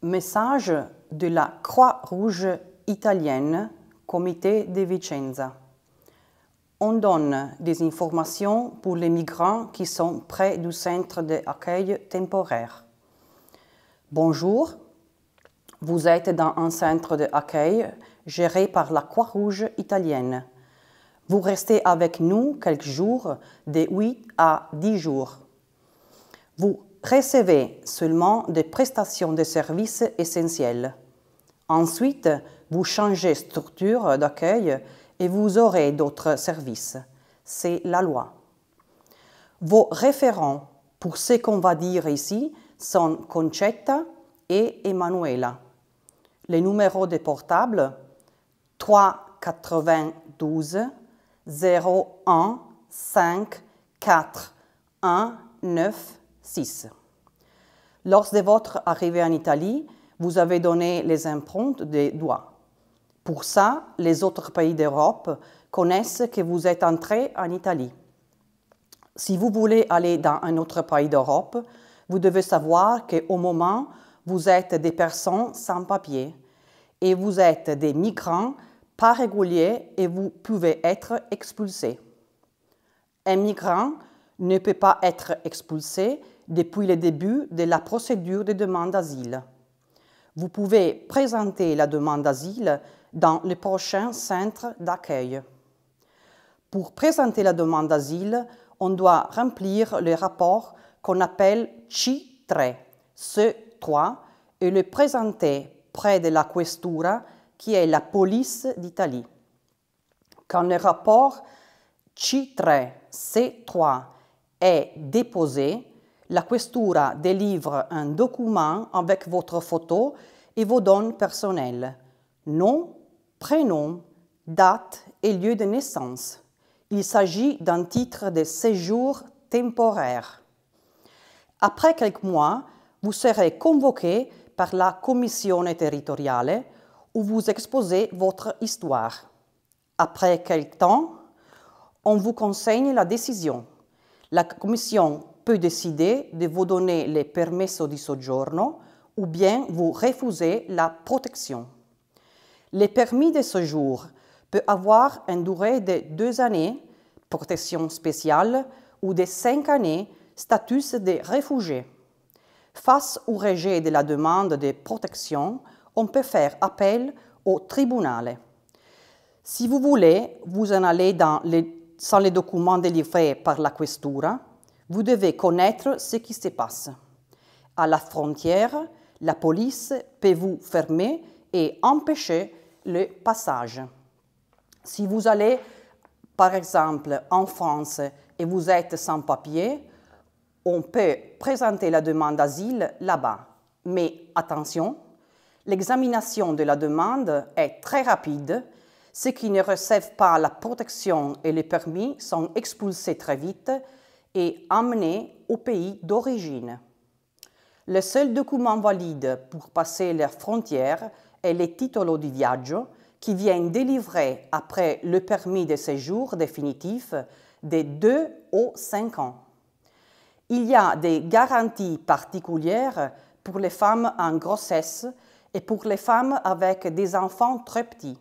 Message de la Croix-Rouge italienne, Comité de Vicenza. On donne des informations pour les migrants qui sont près du centre d'accueil temporaire. Bonjour, vous êtes dans un centre d'accueil géré par la Croix-Rouge italienne. Vous restez avec nous quelques jours, de 8 à 10 jours. Vous recevez seulement des prestations de services essentiels. Ensuite, vous changez structure d'accueil et vous aurez d'autres services. C'est la loi. Vos référents pour ce qu'on va dire ici sont Concetta et Emanuela. Les numéros de portable 392 01 5 4 1 9 6. Lors de votre arrivée en Italie, vous avez donné les empreintes des doigts. Pour ça, les autres pays d'Europe connaissent que vous êtes entré en Italie. Si vous voulez aller dans un autre pays d'Europe, vous devez savoir qu'au moment, vous êtes des personnes sans papier et vous êtes des migrants pas réguliers et vous pouvez être expulsés. Un migrant ne peut pas être expulsé depuis le début de la procédure de demande d'asile. Vous pouvez présenter la demande d'asile dans le prochain centre d'accueil. Pour présenter la demande d'asile, on doit remplir le rapport qu'on appelle C3, C3, et le présenter près de la Questura, qui est la police d'Italie. Quand le rapport C3, C3 est déposé, la Questura délivre un document avec votre photo et vos données personnelles, nom, prénom, date et lieu de naissance. Il s'agit d'un titre de séjour temporaire. Après quelques mois, vous serez convoqué par la Commissione Territoriale où vous exposez votre histoire. Après quelque temps, on vous conseille la décision. La Commission peut décider de vous donner le permesso di soggiorno ou bien vous refuser la protection. Le permis de séjour peut avoir une durée de 2 années, protection spéciale, ou de 5 années, statut de réfugié. Face au rejet de la demande de protection, on peut faire appel au tribunal. Si vous voulez, vous en allez sans les documents délivrés par la Questura, vous devez connaître ce qui se passe. À la frontière, la police peut vous fermer et empêcher le passage. Si vous allez, par exemple, en France et vous êtes sans papier, on peut présenter la demande d'asile là-bas. Mais attention, l'examination de la demande est très rapide. Ceux qui ne reçoivent pas la protection et le permis sont expulsés très vite et emmenés au pays d'origine. Le seul document valide pour passer les frontières est le titolo di viaggio qui vient délivrer après le permis de séjour définitif de 2 ou 5 ans. Il y a des garanties particulières pour les femmes en grossesse et pour les femmes avec des enfants très petits.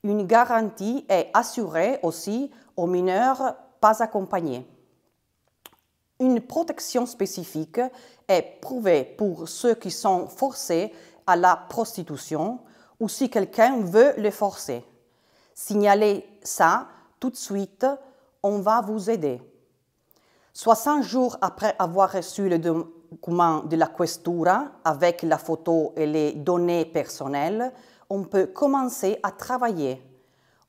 Une garantie est assurée aussi aux mineurs pas accompagnés. Une protection spécifique est prouvée pour ceux qui sont forcés à la prostitution ou si quelqu'un veut les forcer. Signalez ça tout de suite, on va vous aider. 60 jours après avoir reçu le document de la Questura avec la photo et les données personnelles, on peut commencer à travailler.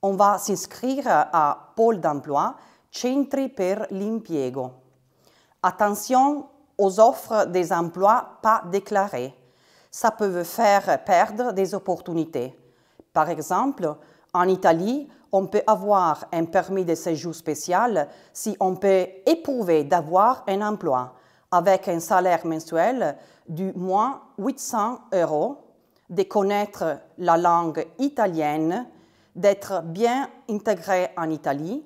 On va s'inscrire à Pôle d'emploi, Centri per l'impiego. Attention aux offres des emplois pas déclarés. Ça peut vous faire perdre des opportunités. Par exemple, en Italie, on peut avoir un permis de séjour spécial si on peut éprouver d'avoir un emploi avec un salaire mensuel du moins 800 €, de connaître la langue italienne, d'être bien intégré en Italie,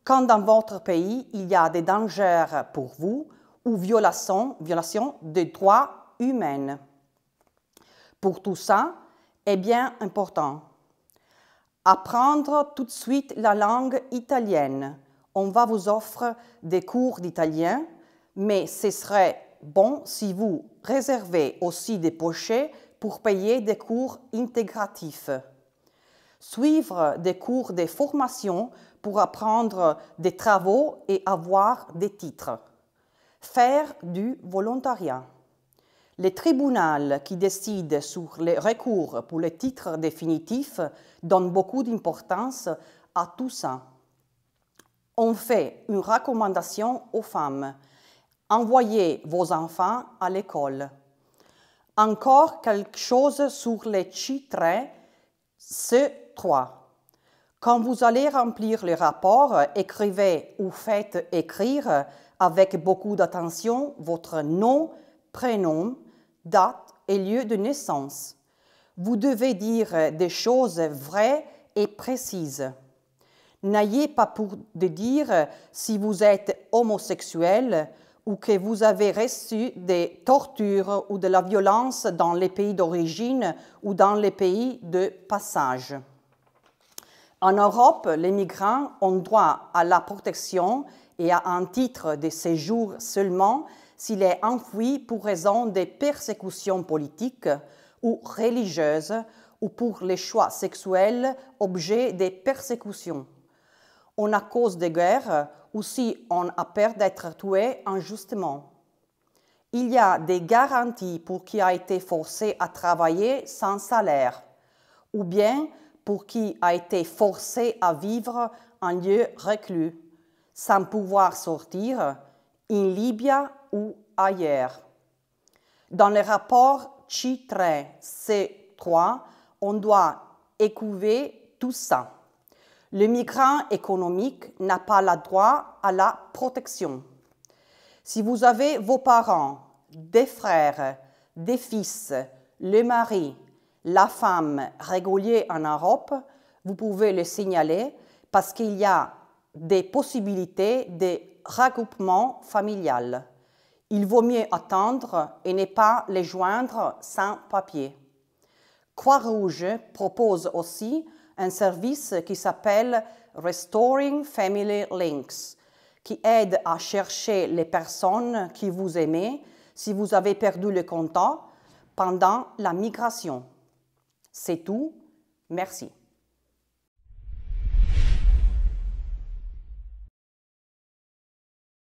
quand dans votre pays il y a des dangers pour vous ou violation des droits humains. Pour tout ça est bien important. Apprendre tout de suite la langue italienne. On va vous offrir des cours d'italien, mais ce serait bon si vous réservez aussi des pochets pour payer des cours intégratifs. Suivre des cours de formation pour apprendre des travaux et avoir des titres. Faire du volontariat. Le tribunal qui décide sur les recours pour les titres définitifs donne beaucoup d'importance à tout ça. On fait une recommandation aux femmes. Envoyez vos enfants à l'école. Encore quelque chose sur les C3, C3. Quand vous allez remplir le rapport, écrivez ou faites écrire avec beaucoup d'attention votre nom, prénom, date et lieu de naissance. Vous devez dire des choses vraies et précises. N'ayez pas peur de dire si vous êtes homosexuel ou que vous avez reçu des tortures ou de la violence dans les pays d'origine ou dans les pays de passage. En Europe, les migrants ont droit à la protection et à un titre de séjour seulement s'il est enfoui pour raison de persécutions politiques ou religieuses ou pour les choix sexuels objet de persécutions. On a cause de guerre ou si on a peur d'être tué injustement. Il y a des garanties pour qui a été forcé à travailler sans salaire ou bien pour qui a été forcé à vivre en lieu reclus, sans pouvoir sortir, en Libye ou ailleurs. Dans le rapport C3, C3, on doit écouver tout ça. Le migrant économique n'a pas le droit à la protection. Si vous avez vos parents, des frères, des fils, le mari, la femme réguliers en Europe, vous pouvez le signaler parce qu'il y a des possibilités de regroupement familial. Il vaut mieux attendre et ne pas les joindre sans papier. Croix-Rouge propose aussi un service qui s'appelle Restoring Family Links, qui aide à chercher les personnes qui vous aimez si vous avez perdu le contact pendant la migration. C'est tout. Merci.